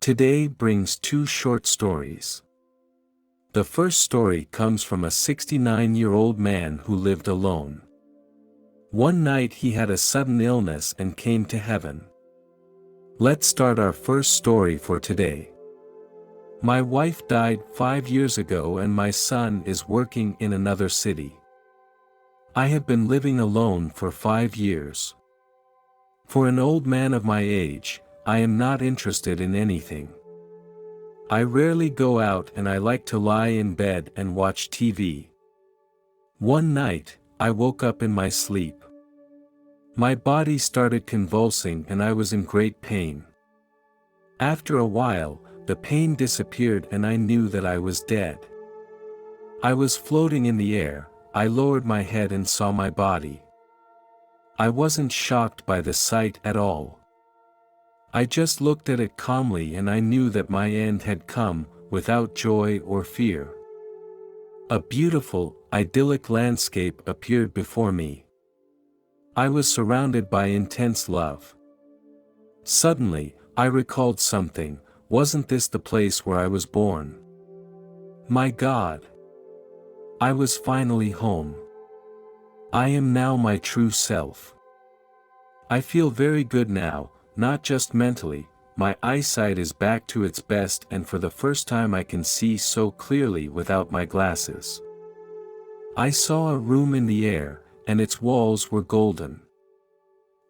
Today brings two short stories. The first story comes from a 69-year-old man who lived alone. One night he had a sudden illness and came to heaven. Let's start our first story for today. My wife died 5 years ago and my son is working in another city. I have been living alone for 5 years. For an old man of my age, I am not interested in anything. I rarely go out and I like to lie in bed and watch TV. One night, I woke up in my sleep. My body started convulsing and I was in great pain. After a while, the pain disappeared and I knew that I was dead. I was floating in the air. I lowered my head and saw my body. I wasn't shocked by the sight at all. I just looked at it calmly and I knew that my end had come, without joy or fear. A beautiful, idyllic landscape appeared before me. I was surrounded by intense love. Suddenly, I recalled something. Wasn't this the place where I was born? My God! I was finally home. I am now my true self. I feel very good now, not just mentally. My eyesight is back to its best and for the first time I can see so clearly without my glasses. I saw a room in the air, and its walls were golden.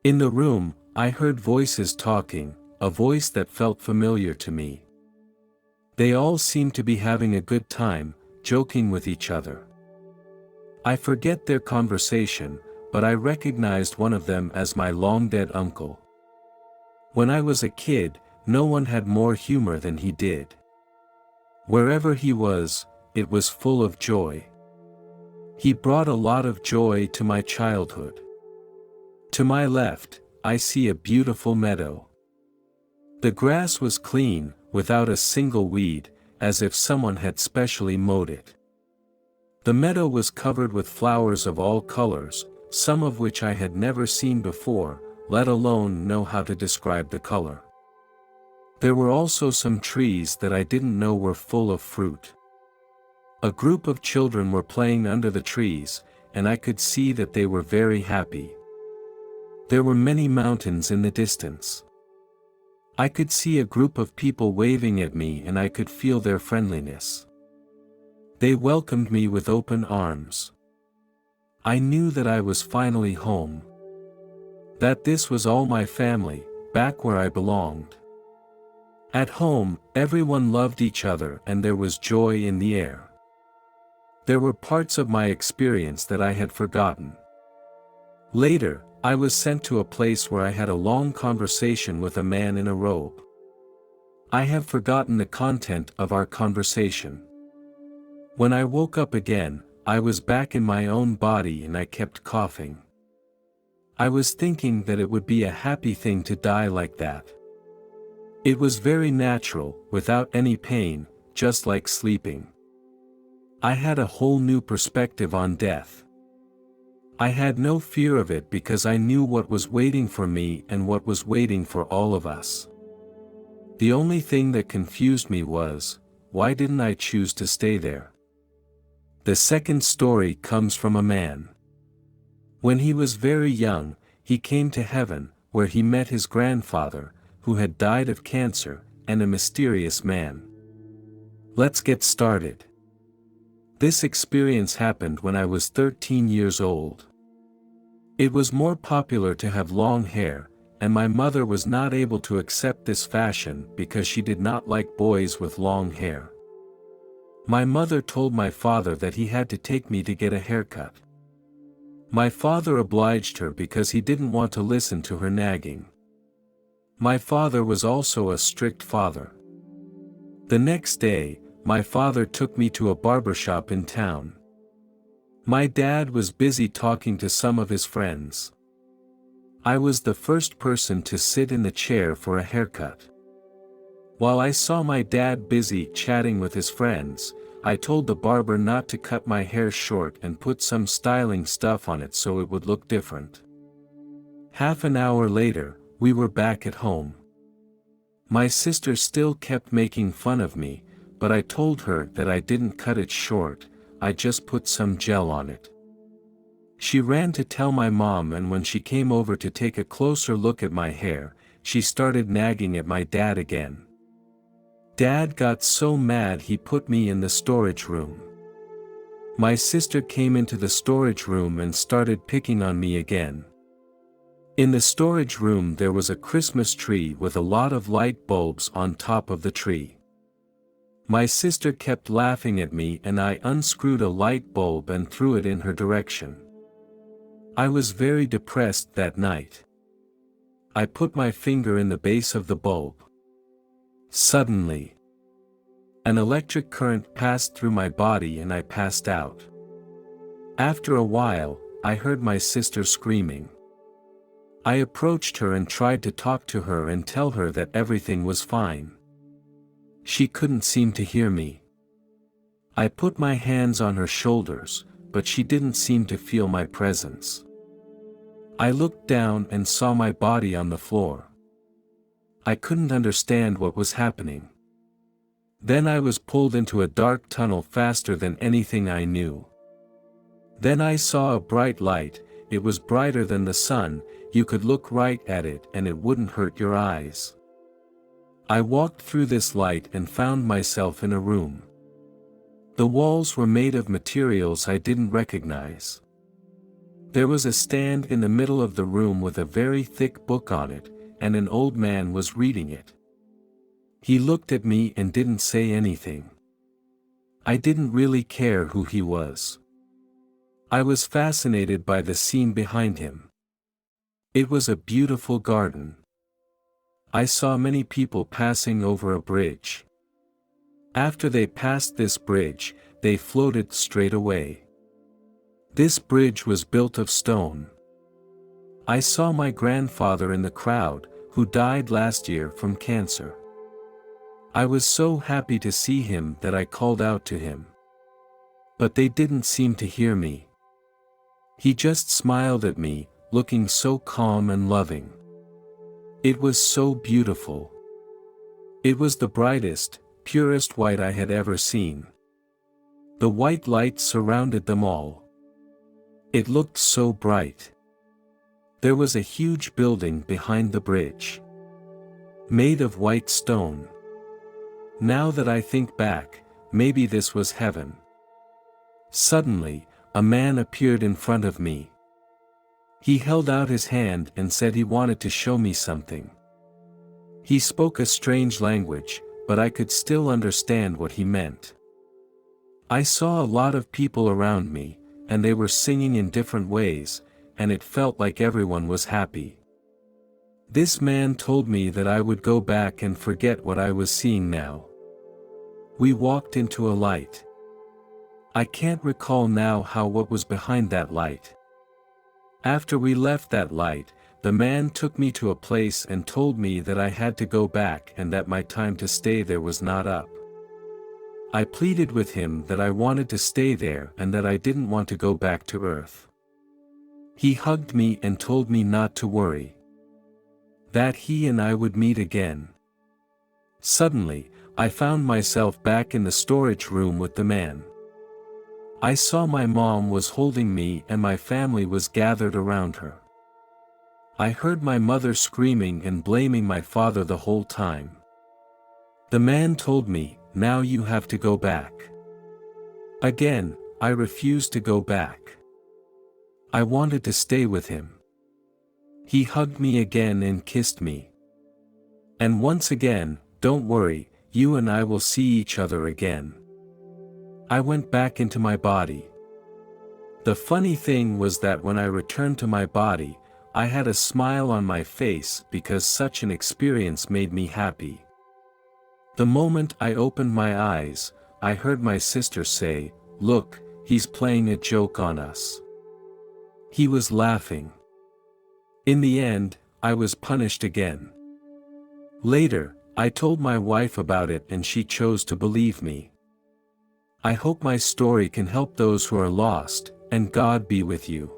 In the room, I heard voices talking, a voice that felt familiar to me. They all seemed to be having a good time, joking with each other. I forget their conversation, but I recognized one of them as my long-dead uncle. When I was a kid, no one had more humor than he did. Wherever he was, it was full of joy. He brought a lot of joy to my childhood. To my left, I see a beautiful meadow. The grass was clean, without a single weed, as if someone had specially mowed it. The meadow was covered with flowers of all colors, some of which I had never seen before, let alone know how to describe the color. There were also some trees that I didn't know were full of fruit. A group of children were playing under the trees, and I could see that they were very happy. There were many mountains in the distance. I could see a group of people waving at me and I could feel their friendliness. They welcomed me with open arms. I knew that I was finally home. That this was all my family, back where I belonged. At home, everyone loved each other and there was joy in the air. There were parts of my experience that I had forgotten. Later, I was sent to a place where I had a long conversation with a man in a robe. I have forgotten the content of our conversation. When I woke up again, I was back in my own body and I kept coughing. I was thinking that it would be a happy thing to die like that. It was very natural, without any pain, just like sleeping. I had a whole new perspective on death. I had no fear of it because I knew what was waiting for me and what was waiting for all of us. The only thing that confused me was, why didn't I choose to stay there? The second story comes from a man. When he was very young, he came to heaven, where he met his grandfather, who had died of cancer, and a mysterious man. Let's get started. This experience happened when I was 13 years old. It was more popular to have long hair, and my mother was not able to accept this fashion because she did not like boys with long hair. My mother told my father that he had to take me to get a haircut. My father obliged her because he didn't want to listen to her nagging. My father was also a strict father. The next day, my father took me to a barbershop in town. My dad was busy talking to some of his friends. I was the first person to sit in the chair for a haircut. While I saw my dad busy chatting with his friends, I told the barber not to cut my hair short and put some styling stuff on it so it would look different. Half an hour later, we were back at home. My sister still kept making fun of me, but I told her that I didn't cut it short, I just put some gel on it. She ran to tell my mom, and when she came over to take a closer look at my hair, she started nagging at my dad again. Dad got so mad he put me in the storage room. My sister came into the storage room and started picking on me again. In the storage room there was a Christmas tree with a lot of light bulbs on top of the tree. My sister kept laughing at me, and I unscrewed a light bulb and threw it in her direction. I was very depressed that night. I put my finger in the base of the bulb. Suddenly, an electric current passed through my body and I passed out. After a while, I heard my sister screaming. I approached her and tried to talk to her and tell her that everything was fine. She couldn't seem to hear me. I put my hands on her shoulders, but she didn't seem to feel my presence. I looked down and saw my body on the floor. I couldn't understand what was happening. Then I was pulled into a dark tunnel faster than anything I knew. Then I saw a bright light. It was brighter than the sun, you could look right at it and it wouldn't hurt your eyes. I walked through this light and found myself in a room. The walls were made of materials I didn't recognize. There was a stand in the middle of the room with a very thick book on it, and an old man was reading it. He looked at me and didn't say anything. I didn't really care who he was. I was fascinated by the scene behind him. It was a beautiful garden. I saw many people passing over a bridge. After they passed this bridge, they floated straight away. This bridge was built of stone. I saw my grandfather in the crowd, who died last year from cancer. I was so happy to see him that I called out to him. But they didn't seem to hear me. He just smiled at me, looking so calm and loving. It was so beautiful. It was the brightest, purest white I had ever seen. The white light surrounded them all. It looked so bright. There was a huge building behind the bridge, made of white stone. Now that I think back, maybe this was heaven. Suddenly, a man appeared in front of me. He held out his hand and said he wanted to show me something. He spoke a strange language, but I could still understand what he meant. I saw a lot of people around me, and they were singing in different ways, and it felt like everyone was happy. This man told me that I would go back and forget what I was seeing now. We walked into a light. I can't recall now what was behind that light. After we left that light, the man took me to a place and told me that I had to go back and that my time to stay there was not up. I pleaded with him that I wanted to stay there and that I didn't want to go back to Earth. He hugged me and told me not to worry, that he and I would meet again. Suddenly, I found myself back in the storage room with the man. I saw my mom was holding me and my family was gathered around her. I heard my mother screaming and blaming my father the whole time. The man told me, "Now you have to go back." Again, I refused to go back. I wanted to stay with him. He hugged me again and kissed me. And once again, "Don't worry, you and I will see each other again." I went back into my body. The funny thing was that when I returned to my body, I had a smile on my face because such an experience made me happy. The moment I opened my eyes, I heard my sister say, "Look, he's playing a joke on us." He was laughing. In the end, I was punished again. Later, I told my wife about it and she chose to believe me. I hope my story can help those who are lost, and God be with you.